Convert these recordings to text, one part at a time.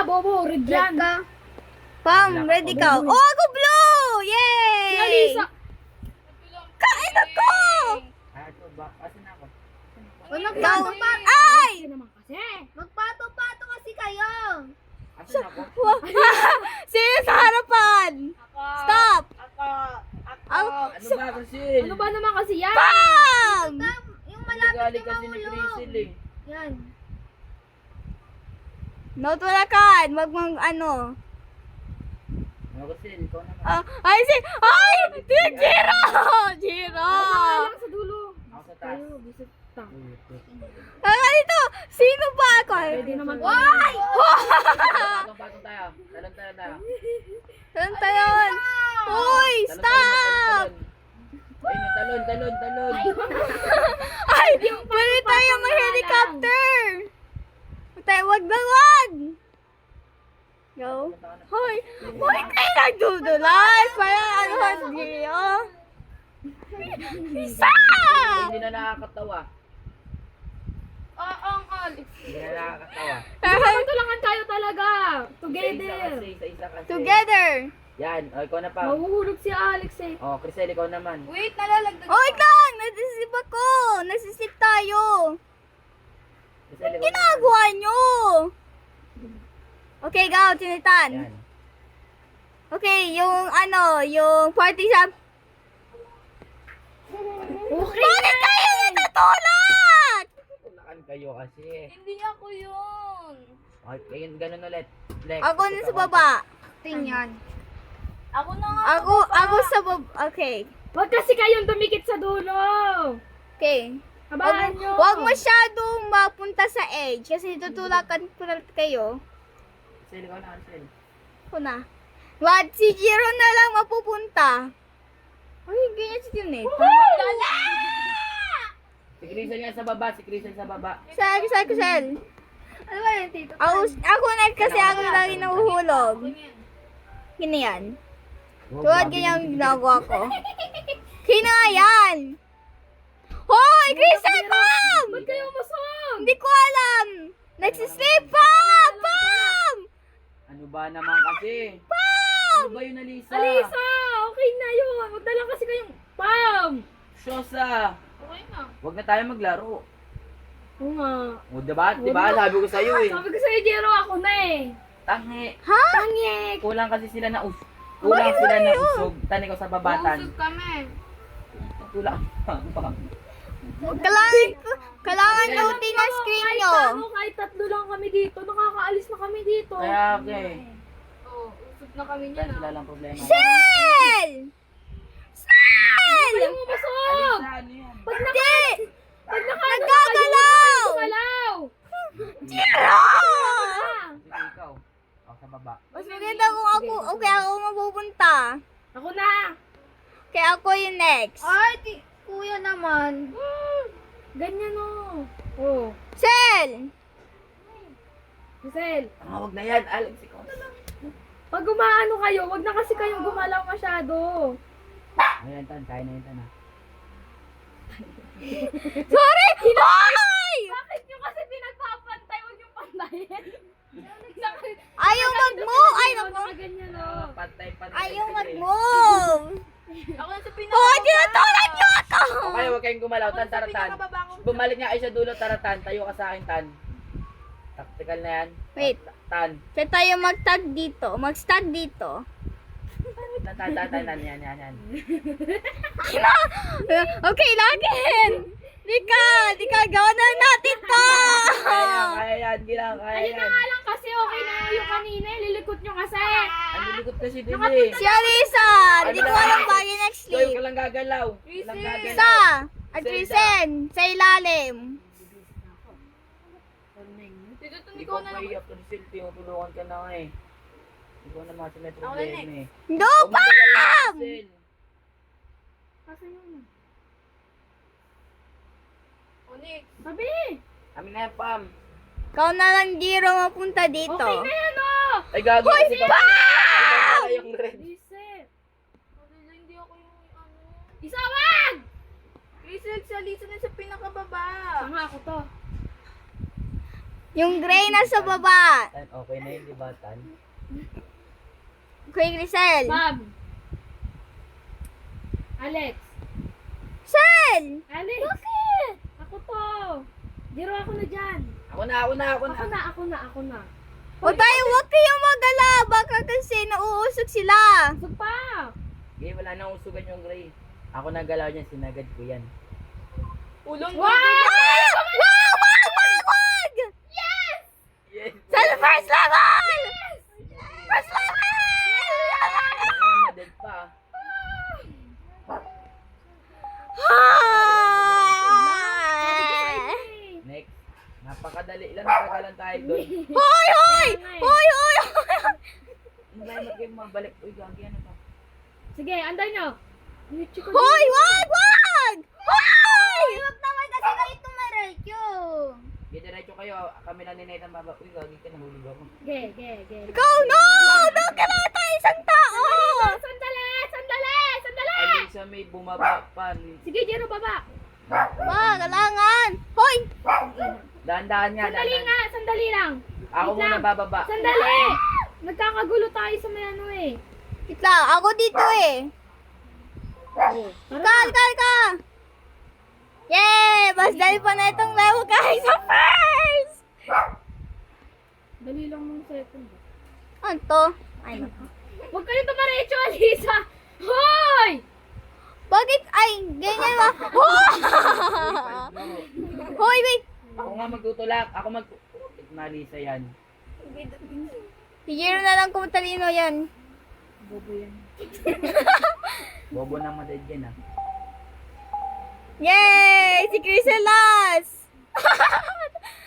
bobo. Red yan. Pam, ready ka. Oh, ako blue! Yay! Si Alisa. Kain ako! Ito, kasi na ako. Ay! Kasi naman kasi. Magpato-pato kasi kayo. Asan ako? Sino sa harapan? Stop! Ano ba, Crisel? Ano ba naman kasi yan? Pam! Yung malapit Nagali na kasi ni mahulog. Crisel eh. Yan. No, tulakan. ano. Ano, Crisel? Ikaw naman. Ay, Jiro! Jiro! Lang sa dulo. Ako sa taas. Tayo, bisit tang. Ito! Sino ba ako? Pwede naman. Why? Patong tayo. Talon tayo. Saan tayo? Uy, stop! Ay, talon. Ay, pwede tayo mag-helicopter! Wag. Go. Hoy, bakit kayo nagdudulas? Parang ano ba siya? Isa! Hindi na nakakatawa. Ang Alex. Hindi na nakakatawa. Magtulangan tayo talaga. Together. Isa kasi. Together! Yan, o ikaw na pa. Mahuhulog si Alex eh. O, Crisel, ikaw naman. Wait, nalalagdag Oy, lang! Nasisip ako! Nasisip tayo! Crisel, ikaw Ginagawa nyo! Okay, go, Tinitan. Yan. Okay, yung party sa... Okay. Bakit kayo natutulak? Tulakan kayo kasi. Hindi ako yun. Okay, ganun ulit. Lex, Ako na ikaw sa baba. Tingnan. Ako na nga. Ako sa baba. Okay. Wag kasi kayong dumikit sa dulo. Okay. Habahan nyo. Huwag masyadong mapunta sa edge kasi tutulakan kayo. Crisel, ikaw na, Crisel. Ako na. What? Si Jiro na lang mapupunta. Ay, ganyan si Juneta. Si Crisel nga sa baba, Sel. Ano ba yun, Tito? Ako na kasi ako lagi nahuhulog. Ganyan. Tulad ganyan yung ginagawa ko. Kina nga yan. Hoy, Crystal Pam! Ba't kayo umusog? Hindi ko alam. Nagsisleep pa! Pam! Ano ba naman kasi? Ano ba yun, Alisa? Alisa, okay na yun. Huwag na lang kasi kayong pam. Shosa! Okay na. Huwag na tayo maglaro. Oo nga. O, diba? Sabi ko sa'yo eh. Sabi ko sa'yo, Jero, ako na eh. Tangi. Ha? Tangik. Kulang kasi sila na Kulang sila na usog. Tani ko sa babatan. Usog kami. Kulang. Kailangan lutin ang screen nyo. Kahit tatlo lang kami dito, nakakaalis na kami dito. Kaya, okay. Oo, usog na kami Dahil niyan. sila lang problema. Sel! Sel! Kayo umusog. Alisa, ano yan? Pag Nagagalaw! Nagagalaw! Jiro! Sige, ikaw. O, sa baba. Mas maganda kung ako mapupunta. Ako na. Kaya ako yung next. Ay, kuya naman. Ganyan o. Oh. Sel! Giselle, Wag na yan, Alex. Ikaw na lang. pag gumaano kayo, wag na kasi kayong gumalaw masyado. Ayan, Tan. Kaya na yun, Tan. Sorry! Hoy! Bakit nyo kasi pinagpapantay? Huwag yung pantayin. Ayaw mag-move! Ay, naku! Ganyan o. Pantay-pantay. Ayaw mag-move! Ako na sa Hoy, tinutulak nyo ako! Okay, huwag kayong gumalaw. Tan, tara, Tan. Bumalik nga kayo sa dulo, tara, Tan. Tayo ka sa akin, Tan. Tactical na yan. Wait. Tan. Kaya tayo mag-tag dito. Mag-stag dito. Tan. Yan. Okay, lagin! Di ka, gawa na natin to! Kaya yan, gilang, kaya Ayun na yan. nga lang kasi okay na yung kanina. Lilikot nyo kasi. Ang lilikot kasi din eh. Si Alisa! Hindi ko alam ba yung next Ikaw sleep. lang gagalaw. Walang gagalaw. Isa! Adrisen! Sa ilalim. Tito, Hindi ko maiyak to Sil, tinutulungan ka na nga eh. Ikaw naman sa may problema eh. No, Huwag mo galaw, Pam! Sil. Kasi yun. Onyx. Sabi. Amin na yan, Pam. Ikaw na lang, Jiro, mapunta dito. Okay na yan o. Ay, gago kasi Pam! Ikaw yung red. Listen. Hindi ako yung ano. Isawag! Crystal, sa Lisa na sa pinakababa. Tama ako to. Yung gray nasa baba. Tan, okay na yun, di ba, Tan? Kuya Grisel. Pam. Alex. Sel! Alex. Bakit? Ako to. Jiro, ako na dyan. Ako na. Ako na. O tayo, huwag kayong magala. Baka kasi nauusog sila. Sug pa. Okay, wala nang usugan yung gray. Ako nagalaw niyan, sinagad ko yan. Ulong Wow! Wag! Yes! Sa first level! First level! Baka madad pa. Next. Napakadali lang, natagalan tayo doon. Hoy! Hoy! Hoy! Hoy! Hindi tayo mabalik. Uy, gagi, ano to? Sige, anday nyo. Hoy! Wag! Wag! Hoy! Wag naman kasi kayo tumaretso. Okay, diretso kayo. Kami lang ni Nathan baba. Uy, gagi ka, nahulog ako. Ge. Ikaw, no! Doon ka lang tayo isang tao! Sandali! Alisa, may bumaba pa. Sige, Jiro, baba. Wag, kailangan. Hoy! Dahan-dahan nga, dahan-dahan. Sandali lang. Ako Wait muna lang. bababa. Sandali! Nagkakagulo tayo sa may ano eh. Kitla, ako dito eh. Ka! Yay! Mas dali pa na itong level kahit sa first! Dali lang ng second. Ano to? Ay, naku. Huwag kayo tumaretso, Alisa! Hoy! Bakit? Ay, ganyan ba? Hoy, wait! Ako nga magtutulak. Ako Malisa yan. Si Jiro na lang kung talino yan. Bobo yan. Bobo na madad yan ah. Yay! Si Chrysalas!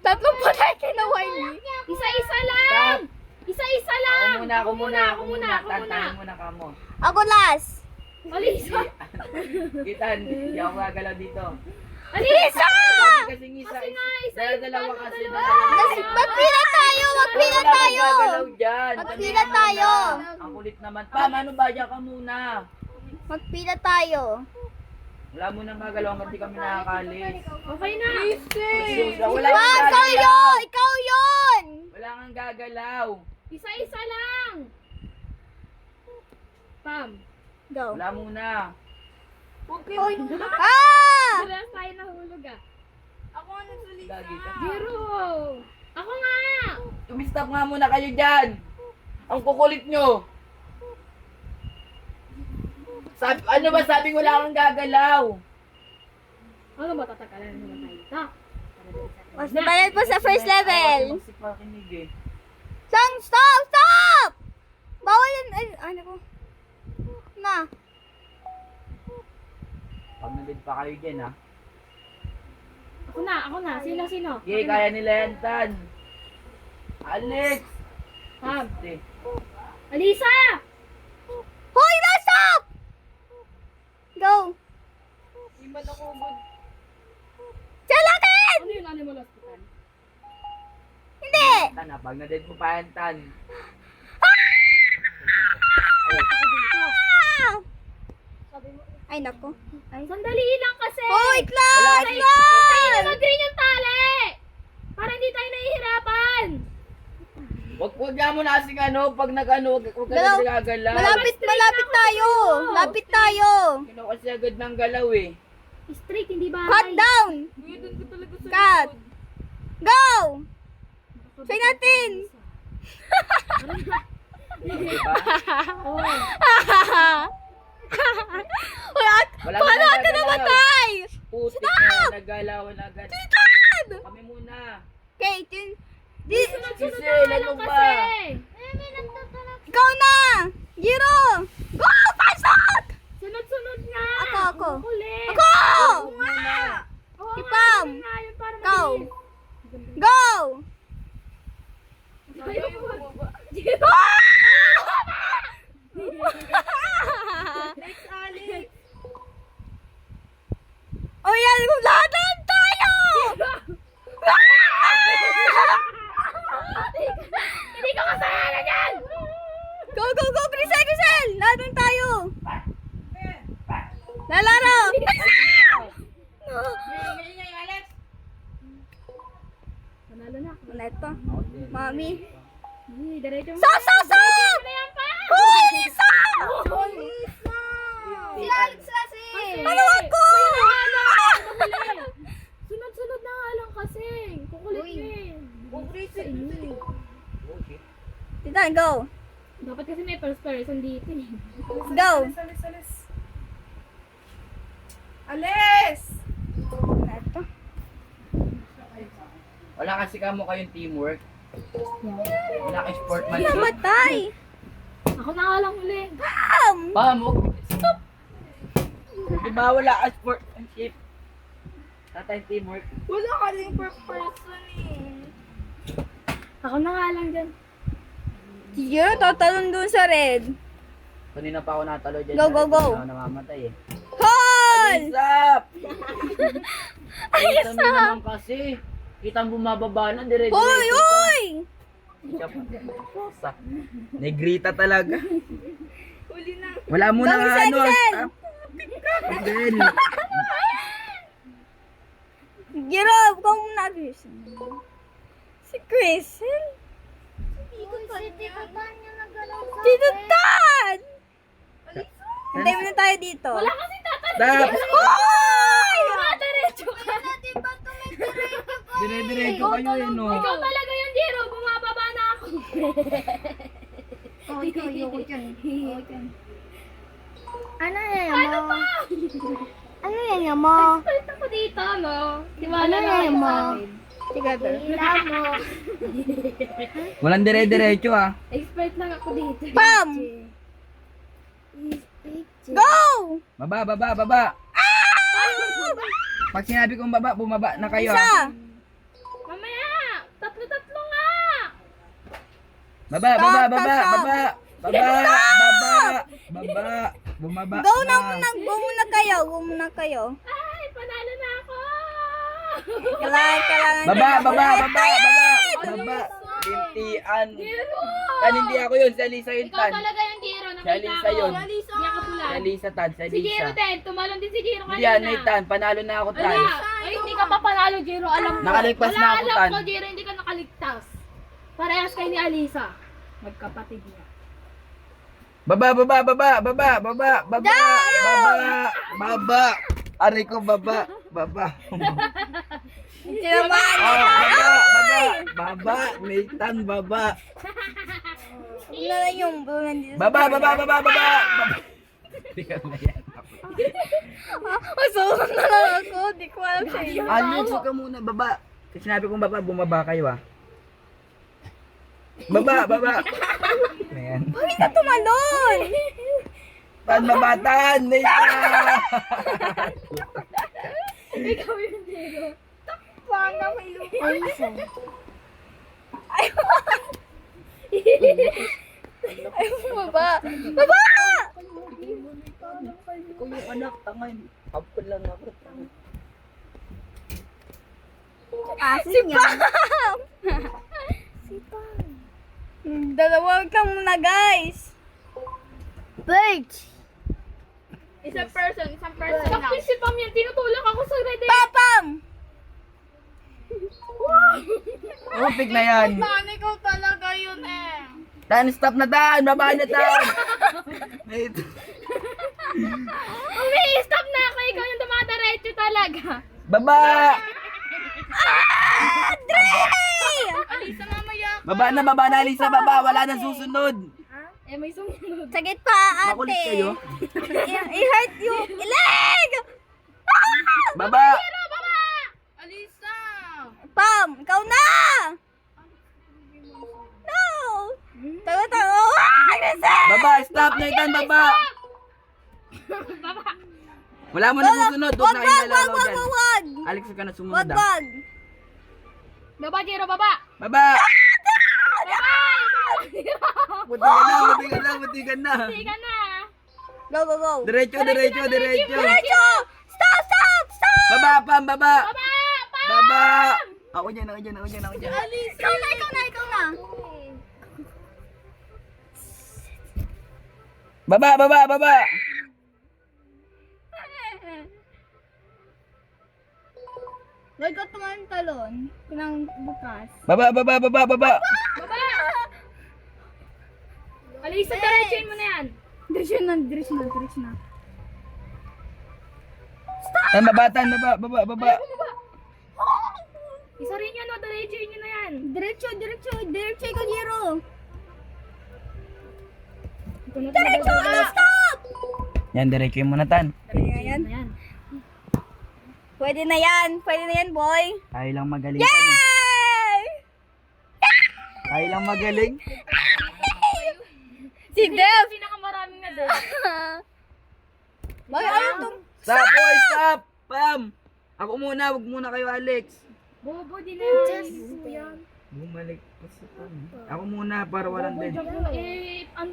Tatlong pa tayo kinaway ni. Isa-isa lang! Isa-isa lang! Ako muna. Ako muna. Tantahan muna ka mo. Ako last! Alisa! Kita, hindi ako gagalaw dito. Alisa! Kasi isa. Kasi nga, isa Dalawa kasi. Magpila tayo! Magpila tayo! Gagalaw dyan. Magpila tayo! Ang kulit naman. Pam, ano ba? Diyan ka muna. Magpila tayo. Wala mo nang gagalaw hanggang di kami nakakalis. Okay na! Wala Wow, kang ikaw gagalaw. yun! Ikaw yun! Wala kang gagalaw. Isa-isa lang! Pam! Go. Wala muna. Hoy! Ah! Wala tayo nahulog ah. Ako ang nagsalita. Gagi ka. Jiro! Ako nga! Tumistop nga muna kayo dyan. Ang kukulit nyo. Ano ba sabing wala kang gagalaw? Ano ba tatagalan naman tayo ito? Mas nabalan pa sa first level. Magsipakinig eh. Stop! Bawal yan. Ay, ano ko? Na. Pag nandid pa kayo dyan ha. Ako na. Sino? Okay, kaya nila yan, Tan. Alex! Pam! Eh, Alisa! Hoy, na stop! Go. Di man ako good. Salatin! Ano yun, animal hospital? Hindi. Tan ha, pag nandid mo pa yan, Tan. Ah! Ay, nako. Ay, sandali lang kasi! Hoy, class! Wala, Tayo Class! na green yung tali! Para hindi tayo nahihirapan! Wag nga mo na kasing ano, pag nag-ano, wag ka Galaw. na gagalaw. Malapit tayo. Lapit tayo. Kino kasi agad ng galaw eh. Straight, hindi ba? Cut down. Kuya, doon ko talaga sa Cut. Go. Say natin. Diba? Wala. Wala Paano mo ka nagagalaw. namatay? Putik na, nagalawan agad. Titan! Kami muna. Okay, Sisi, lalo ba? ikaw na. Jiro. Go, pasok. Sunod-sunod nga! Ako. Kulit! Ako. Muna. Oo Si nga, Pam. yun nga, yun para Go. mabilis. Go. Ayaw ko bumaba. Next, Alex. O yan, lahat tayo. Hindi ko kasalanan yan! Go, Grisel. Lahat tayo. Lalaro. Panalo na. Neto. Mami. Diretso mo. So! Hoy, Alisa! Si Alex kasi! Ano ako? Sunod-sunod na nga lang kasi. Kukulit niya. Titan, go! Dapat kasi may first person dito eh. Go! Alis! Neto. Wala kasi kamo kayong teamwork. Wala kayong sportmanship. Namatay! Ako na nga lang huli. Bam! Pamo, stop! Diba wala kang sportmanship? Tatay teamwork. Wala ka rin per person eh. Ako na nga lang dyan. Sige, tatalon dun sa red. Kanina pa ako natalo dyan. Go, go, go. Hindi ako namamatay eh. Hol! Stop! Kita mo naman kasi. Kita mo bumababa na, dire-diretso Hoy, pa. hoy! Negrita talaga. Huli na. Wala mo na Gawin nga sa ano. Excel. Stop. Excel. Girob, kung nabis. Si Chris. Tito Tan! Hintay mo na tayo dito. Wala kasi tatanong. Stop. Hoy! Diretso ka. Dire-diretso kayo eh, no? Ikaw talaga yung Jiro. Bumababa na ako. Ano yan Ano pa? Ano yan mo? Expert ako dito, no? Tiwala Ano na yan ako mo? sa akin. Tiga to. Walang dire-diretso ah. Expert lang ako dito. Pam! Go! Baba, baba, baba. Pag sinabi kong baba, bumaba na kayo ah. Isa! Mamaya! Tatlo-tatlo nga! Baba, Stop, baba, stop, baba, stop. baba. Baba, baba, baba. Bumaba Go na na. muna, go muna kayo, go muna kayo. Ay, panalo na ako! Kailangan Baba, nyo- baba, baba, baba. Baba. Lintian. Jiro! Tan, hindi ako yun. Si Alisa yun, Ikaw Tan. talaga yung Jiro. Si Nakita Alisa ko. yun. Hindi ako Si tulan. Alisa, Tan. Si Si Jiro Alisa. din. Tumalon din si Jiro Hindi kanina. yan, Nathan. Panalo na ako, Tan. Wala. Ay, hindi ka pa panalo, Jiro. Alam mo. Nakaligtas Wala, na ako, alam Tan. ko, Jiro. Hindi ka nakaligtas. Parehas kayo ni Alisa. Magkapatid niya. Baba, baba, baba, baba, baba, baba, baba, baba. Aray ko, baba, baba. Tinamaan Oh, nyo. baba, baba, baba, Nathan, baba. Wala lang yung buwan dito. Baba, baba, baba, baba. Tingnan na yan. Masukan na lang ako. Di ko alam siya yun. Ano, ka muna, baba. Kasi sinabi kong baba, bumaba kayo ah. Baba, baba. Ayan. Bakit ka tumalon? Tan, babatan, Nathan. Ikaw yung Jiro. Paano may lupa? Ay, baba. Baba! Ikaw yung anak, tangay. Kapal lang ako. Si Pam! Si Pam. Dalawag ka muna, guys. Birds. Isang person lang. Bakit si Pam yan? Tinutulak ako sa red. Papam! Oh, pig na yan. Tan, ikaw talaga yun eh. Tan, stop na, Tan. Baba na, Tan. Nathan. Umi-stop na ako. Ikaw yung dumadaretso talaga. Baba. Alisa, mamaya. Baba na, Alisa, baba. Wala na susunod. Eh, may sumunod. Sagit pa, ate. Makulit kayo. I-hurt yung ileg! Baba. Alisa. Pam, ikaw na! No! Tago. Baba, stop, Nathan, baba. Wala mo na susunod. Huwag na kayo nalalaw dyan. Wag! Alex, huwag ka na sumunod ah. Wag! Baba, Jiro, baba. Baba. Buti ka na. Hindi ka na. Go! Diretso. Diretso! Stop! Baba, Pam, baba. Baba! Baba. Ako dyan. Ikaw na! Baba. Wag ka tumalon talon. Pinang bukas. Baba, baba, baba, baba. Baba! Alisa, diretsuhin mo na yan. Diretso na. Tan, babatan, baba, baba, baba. Isa rin yan, o. Diretsuhin nyo na yan. Diretso ikaw, Jero. Ito na Diretso, stop! Yan, diretso mo na, Tan. Ayan. yan. Pwede na yan, boy. Tayo lang magaling, Tan. eh. Yay! Tayo lang magaling. Si Dev! Pinakamaraming na doon. Bakit ayaw tong... Stop, boy, stop. Pam. Ako muna, wag muna kayo, Alex. Bobo, di na yan. Yan. Bumalik pa sa Pam. Ako muna, para walang din. Jump na,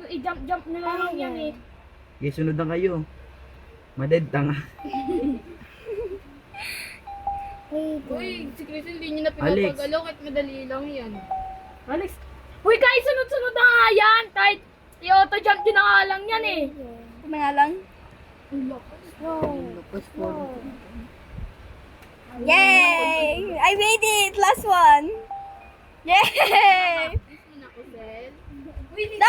i-jump na lang yan eh. Okay, sunod na kayo. Maded, tanga. Uy, si Chris hindi niyo na Alex. pinapagalaw kahit madali lang yan. Alex. Uy, guys, sunod-sunod na nga yan. Kahit i-auto-jump din na nga lang yan eh. Ito na nga lang. Yay! I made it! Last one! Yay! Tapos mo na, Kusel. No!